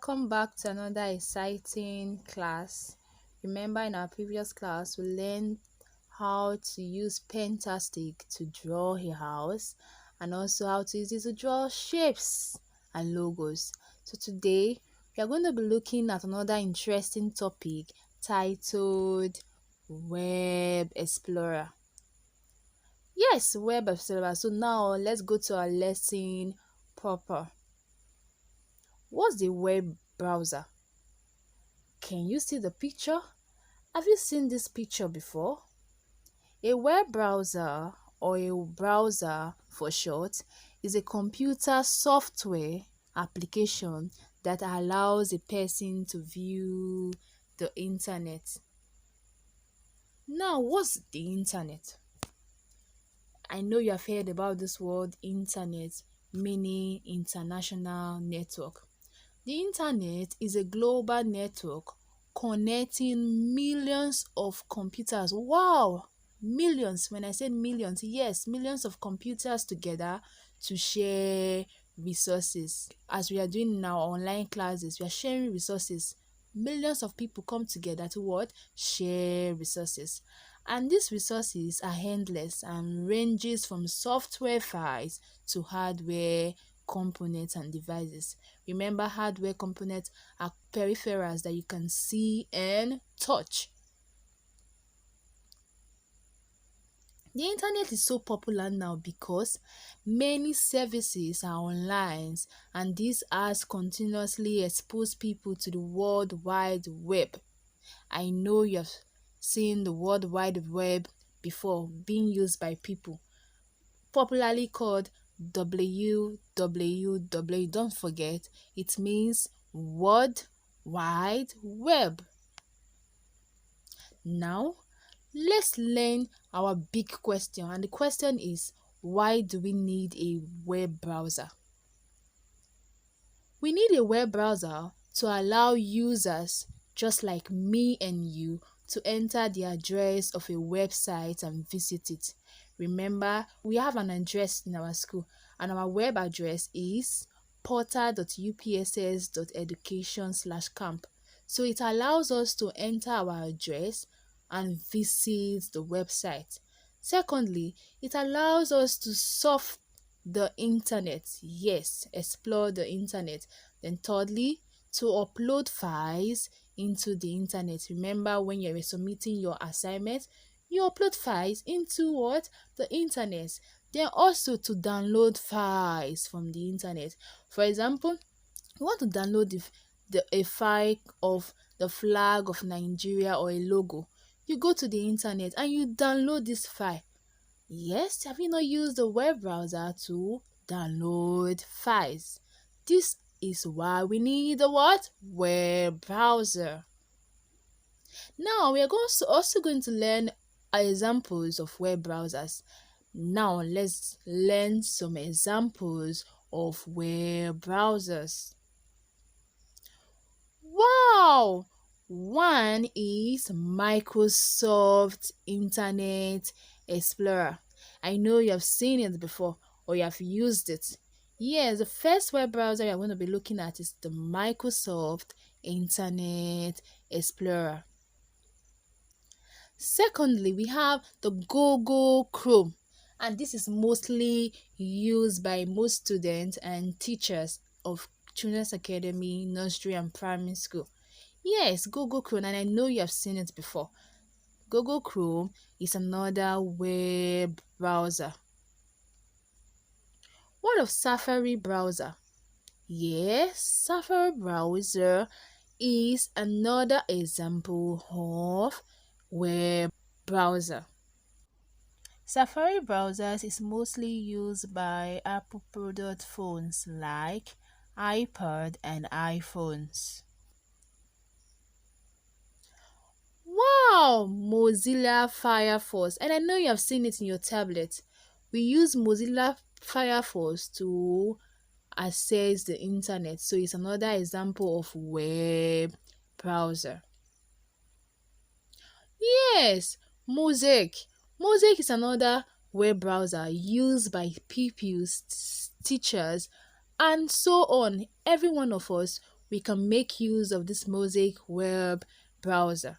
welcome back to another exciting class. Remember, in our previous class, we learned how to use Pentastic to draw a house and also how to use it to draw shapes and logos. So, today we are going to be looking at another interesting topic titled Web Explorer. Yes, Web Explorer. So, now let's go to our lesson proper. What's the web browser? Can you see the picture? Have you seen this picture before? A web browser, or a browser for short, is a computer software application that allows a person to view the internet. Now, what's the internet? I know you have heard about this word internet, meaning international network. The internet is a global network connecting millions of computers. Wow! Millions. When I say millions, yes, millions of computers together to share resources. As we are doing in our online classes, we are sharing resources. Millions of people come together to what? Share resources. And these resources are endless and ranges from software files to hardware components and devices. Remember, hardware components are peripherals that you can see and touch. The internet is so popular now because many services are online, and this has continuously exposed people to the World Wide Web. I know you have seen the World Wide Web before being used by people, popularly called WWW. Don't forget, it means World Wide Web. Now, let's learn our big question, and the question is, why do we need a web browser? We need a web browser to allow users just like me and you to enter the address of a website and visit it. Remember, we have an address in our school, and our web address is portal.upss.education/camp. So it allows us to enter our address and visit the website. Secondly, it allows us to surf the internet. Yes, explore the internet. Then thirdly, to upload files into the internet. Remember, when you're submitting your assignment, you upload files into what? The internet. Then also to download files from the internet. For example, you want to download a file of the flag of Nigeria or a logo. You go to the internet and you download this file. Yes, have you not used the web browser to download files? This is why we need the what? Web browser. Now we are also going to learn examples of web browsers. Now let's learn some examples of web browsers. Wow! One is Microsoft Internet Explorer. I know you have seen it before or you have used it. Yes, the first web browser you're going to be looking at is the Microsoft Internet Explorer. Secondly, we have the Google Chrome, and this is mostly used by most students and teachers of Children's Academy, Nursery and Primary School. Yes, Google Chrome, and I know you have seen it before. Google Chrome is another web browser. What of Safari browser? Yes, Safari browser is another example of web browser. Safari browsers is mostly used by Apple product phones like iPad and iPhones. Wow! Mozilla Firefox, and I know you have seen it in your tablet. We use Mozilla Firefox to access the internet, so it's another example of web browser. Yes, Mosaic. Mosaic is another web browser used by pupils, teachers, and so on. Every one of us, we can make use of this Mosaic web browser.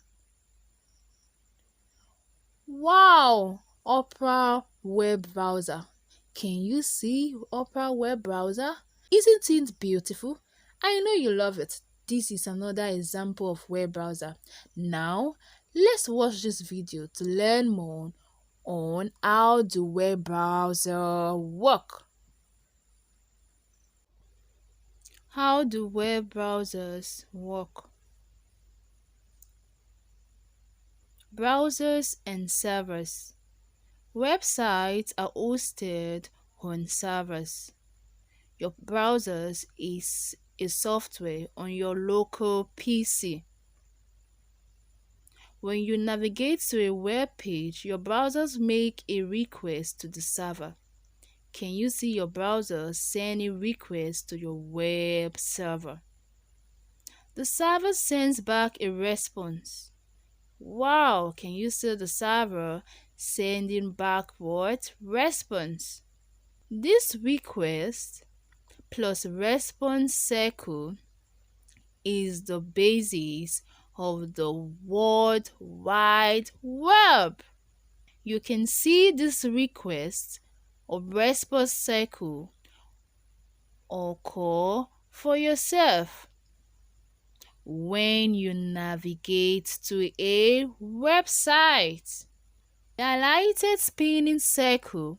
Wow! Opera web browser. Can you see Opera web browser? Isn't it beautiful? I know you love it. This is another example of web browser. Now, let's watch this video to learn more on how the web browser work. How do web browsers work? Browsers and servers. Websites are hosted on servers. Your browsers is a software on your local PC. When you navigate to a web page, your browsers make a request to the server. Can you see your browser sending requests to your web server? The server sends back a response. Wow, can you see the server sending back what? Response. This request plus response cycle is the basis of the World Wide Web. You can see this request or response cycle occur for yourself when you navigate to a website. The highlighted spinning circle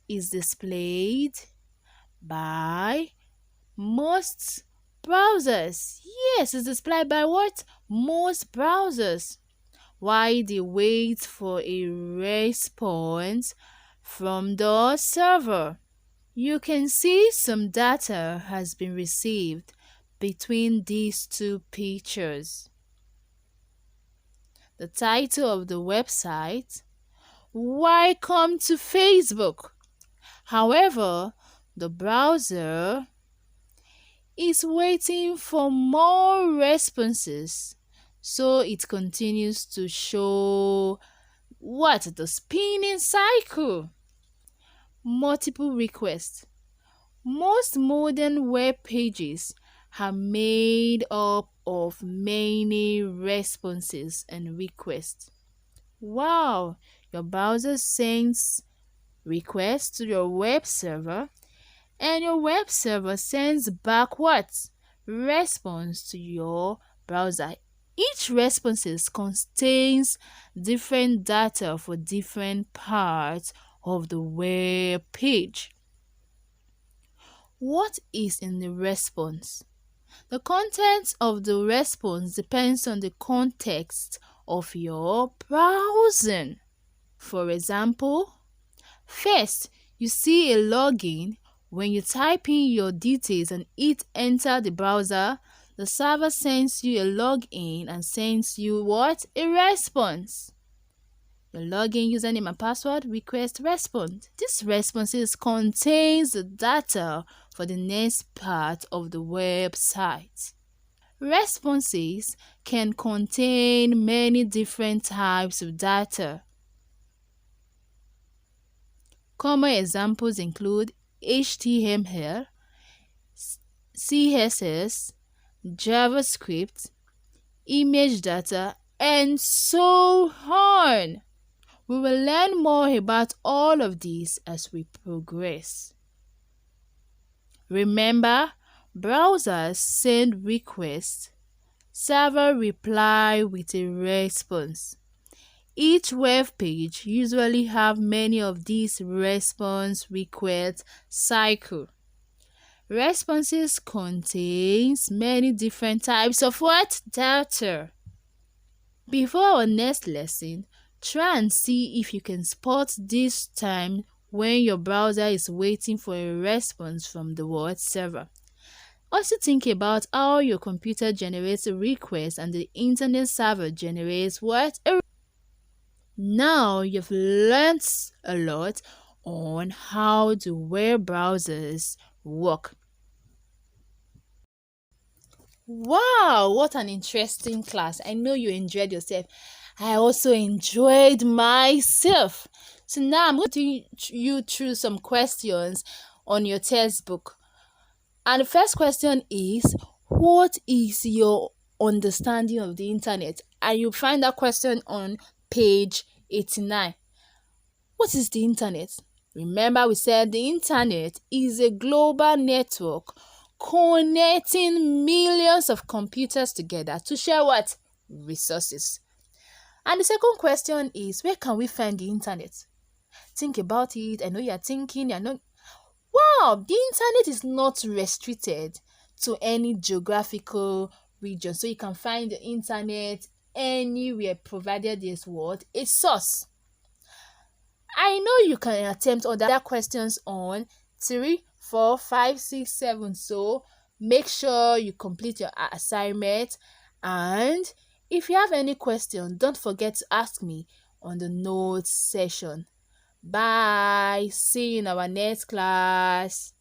is displayed by most browsers. Yes, it's displayed by what? Most browsers. While they wait for a response from the server. You can see some data has been received between these two pictures. The title of the website, Welcome to Facebook. However, the browser is waiting for more responses, so it continues to show what? The spinning cycle. Multiple requests. Most modern web pages are made up of many responses and requests. Wow, your browser sends requests to your web server and your web server sends back what? Response to your browser. Each responses contains different data for different parts of the web page. What is in the response? The content of the response depends on the context of your browsing. For example, first, you see a login. When you type in your details and hit enter the browser, the server sends you a login and sends you what? A response. Your login username and password request response. This responses contains the data for the next part of the website. Responses can contain many different types of data. Common examples include HTML, CSS, JavaScript, image data, and so on. We will learn more about all of these as we progress. Remember, browsers send requests, server reply with a response. Each web page usually have many of these response request cycle. Responses contains many different types of what? Data. Before our next lesson, try and see if you can spot this time when your browser is waiting for a response from the web server. Also think about how your computer generates a request and the internet server generates what? Now you've learned a lot on how the web browsers work. Wow, what an interesting class. I know you enjoyed yourself. I also enjoyed myself. So now I'm going to take you through some questions on your textbook. And the first question is, What is your understanding of the internet? And you find that question on page 89. What is the internet? Remember, we said the internet is a global network connecting millions of computers together to share what? Resources. And the second question is, where can we find the internet? Think about it. I know you're thinking, you're not. Wow, the internet is not restricted to any geographical region. So you can find the internet anywhere provided there's what? A source. I know you can attempt other questions on 3, 4, 5, 6, 7. So make sure you complete your assignment. And if you have any question, don't forget to ask me on the notes session. Bye. See you in our next class.